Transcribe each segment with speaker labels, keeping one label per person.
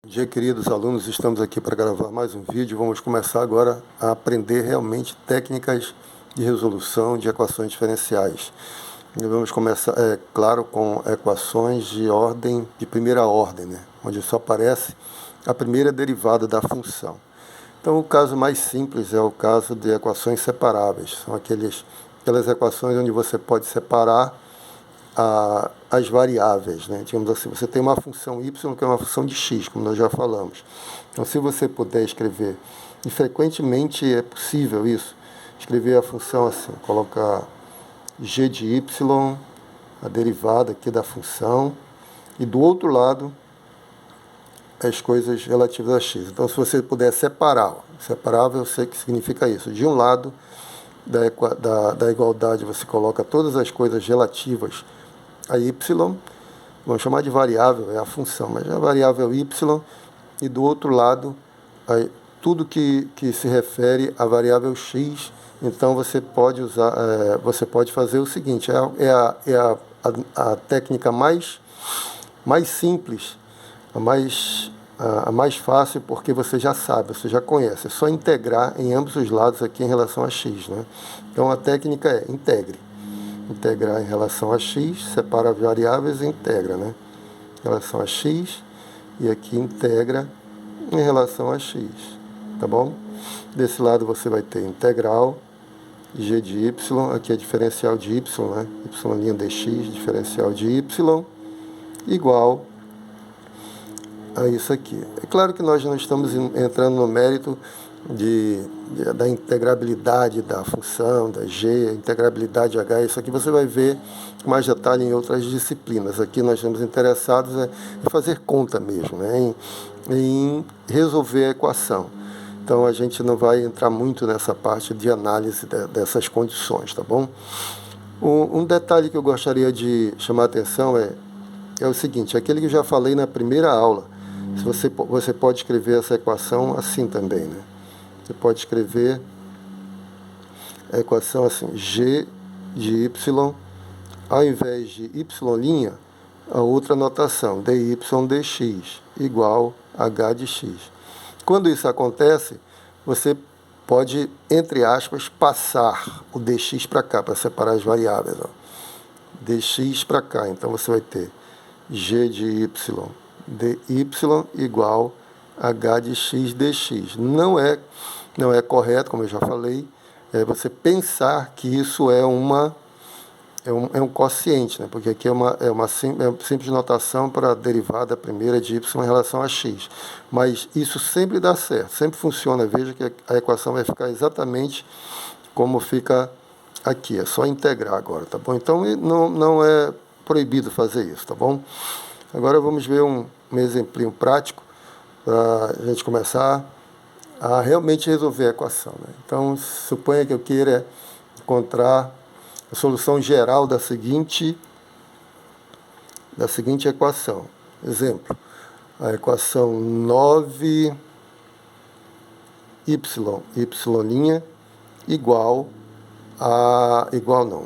Speaker 1: Bom dia, queridos alunos, estamos aqui para gravar mais um vídeo. Vamos começar agora a aprender realmente técnicas de resolução de equações diferenciais. E vamos começar, claro, com equações de primeira ordem, né? Onde só aparece a primeira derivada da função. Então, o caso mais simples é o caso de equações separáveis. São aquelas equações onde você pode separar as variáveis, né? Digamos assim, você tem uma função y que é uma função de x, como nós já falamos. Então, se você puder escrever, e frequentemente é possível isso, escrever a função assim, colocar g de y, a derivada aqui da função, e do outro lado as coisas relativas a x. Então, se você puder separar, separável eu sei que significa isso. De um lado da igualdade você coloca todas as coisas relativas a y, vamos chamar de variável, é a função, mas é a variável y, e do outro lado, tudo que se refere à variável x. Então você pode usar, você pode fazer o seguinte, a técnica mais simples, a mais fácil, porque você já sabe, você já conhece, é só integrar em ambos os lados aqui em relação a x, né? Então a técnica é integrar em relação a x, separa as variáveis e integra, né? Em relação a x, e aqui integra em relação a x, tá bom? Desse lado você vai ter integral g de y, aqui é diferencial de y, né? Y' dx, diferencial de y, igual a isso aqui. É claro que nós não estamos entrando no mérito da integrabilidade da função, da g, integrabilidade de h, isso aqui você vai ver com mais detalhe em outras disciplinas. Aqui nós estamos interessados em fazer conta mesmo, né? em resolver a equação. Então a gente não vai entrar muito nessa parte de análise dessas condições, tá bom? Um detalhe que eu gostaria de chamar a atenção é o seguinte, aquele que eu já falei na primeira aula. Você pode escrever essa equação assim também, né? Você pode escrever a equação assim, g de y, ao invés de y', a outra notação, dy dx, igual a h de x. Quando isso acontece, você pode, entre aspas, passar o dx para cá, para separar as variáveis. Ó. Dx para cá, então você vai ter g de y dy igual a h de x dx. Não é correto, como eu já falei, você pensar que isso é um quociente, né? Porque aqui é uma simples notação para a derivada primeira de y em relação a x. Mas isso sempre dá certo, sempre funciona. Veja que a equação vai ficar exatamente como fica aqui. É só integrar agora, tá bom? Então não é proibido fazer isso, tá bom? Agora vamos ver um exemplinho prático para a gente começar a realmente resolver a equação, né? Então, suponha que eu queira encontrar a solução geral da seguinte equação. Exemplo, a equação 9y,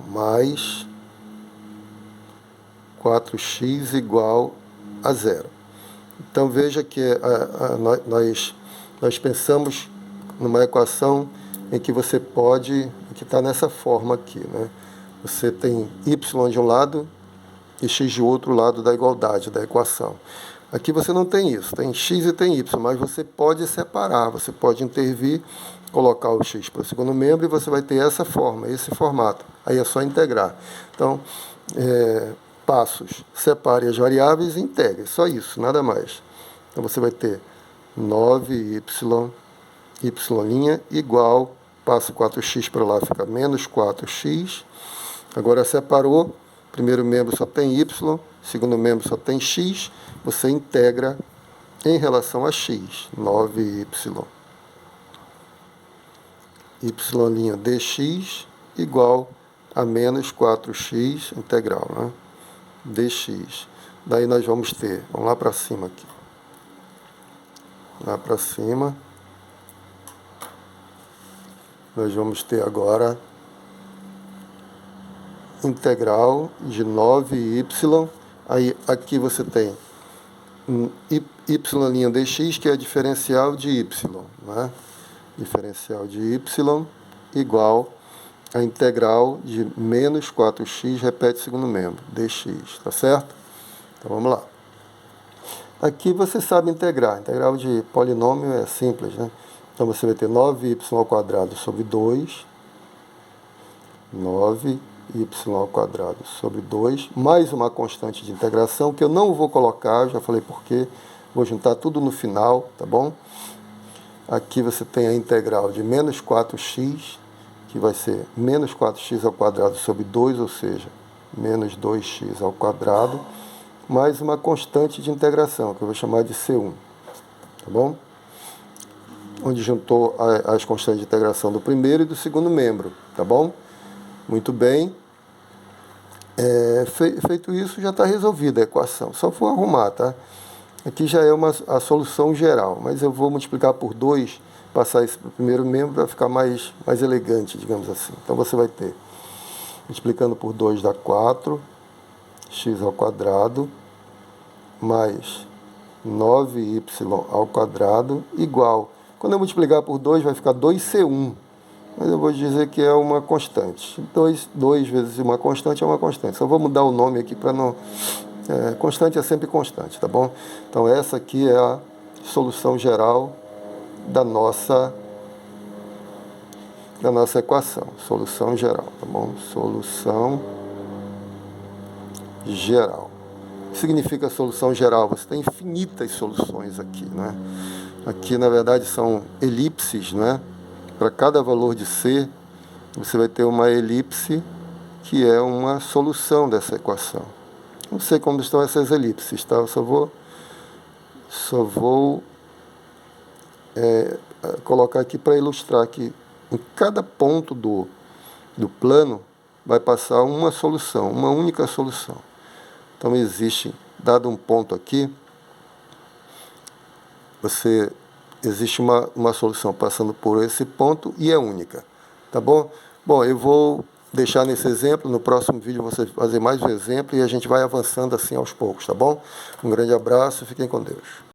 Speaker 1: mais 4x igual a zero. Então veja que nós pensamos numa equação em que você pode, que está nessa forma aqui, né? Você tem y de um lado e x de outro lado da igualdade, da equação. Aqui você não tem isso, tem x e tem y, mas você pode separar, você pode intervir, colocar o x para o segundo membro e você vai ter essa forma, esse formato. Aí é só integrar. Então, passos, separe as variáveis e integre, só isso, nada mais. Então você vai ter 9y, igual, passo 4x para lá, fica menos 4x. Agora separou, primeiro membro só tem y, segundo membro só tem x, você integra em relação a x, 9y, y' dx igual a menos 4x integral, né? Dx. Daí nós vamos ter, vamos lá para cima aqui. Lá para cima. Nós vamos ter agora integral de 9y. Aí aqui você tem y' dx, que é diferencial de y, né? Diferencial de y igual a integral de menos 4x, repete o segundo membro, dx, tá certo? Então vamos lá. Aqui você sabe integrar. Integral de polinômio é simples, né? Então você vai ter 9y² sobre 2, 9y² sobre 2, mais uma constante de integração, que eu não vou colocar, já falei por quê, vou juntar tudo no final, tá bom? Aqui você tem a integral de menos 4x, que vai ser menos 4x² sobre 2, ou seja, menos 2x², mais uma constante de integração, que eu vou chamar de C1, tá bom? Onde juntou as constantes de integração do primeiro e do segundo membro, tá bom? Muito bem. Feito isso, já está resolvida a equação. Só vou arrumar, tá? Aqui já é a solução geral, mas eu vou multiplicar por 2, passar isso para o primeiro membro para ficar mais elegante, digamos assim. Então você vai ter, multiplicando por 2 dá 4, x² mais 9y² igual. Quando eu multiplicar por 2 vai ficar 2c1, mas eu vou dizer que é uma constante. 2 vezes uma constante é uma constante. Só vou mudar o nome aqui para não... constante é sempre constante, tá bom? Então essa aqui é a solução geral da nossa equação. Solução geral, tá bom? Solução geral. O que significa solução geral? Você tem infinitas soluções aqui, né? Aqui, na verdade, são elipses, né? Para cada valor de C, você vai ter uma elipse que é uma solução dessa equação. Não sei como estão essas elipses, tá? Eu só vou colocar aqui para ilustrar que em cada ponto do plano vai passar uma solução, uma única solução. Então, existe, dado um ponto aqui, existe uma solução passando por esse ponto e é única, tá bom? Bom, eu vou deixar nesse exemplo, no próximo vídeo você fazer mais um exemplo e a gente vai avançando assim aos poucos, tá bom? Um grande abraço, fiquem com Deus.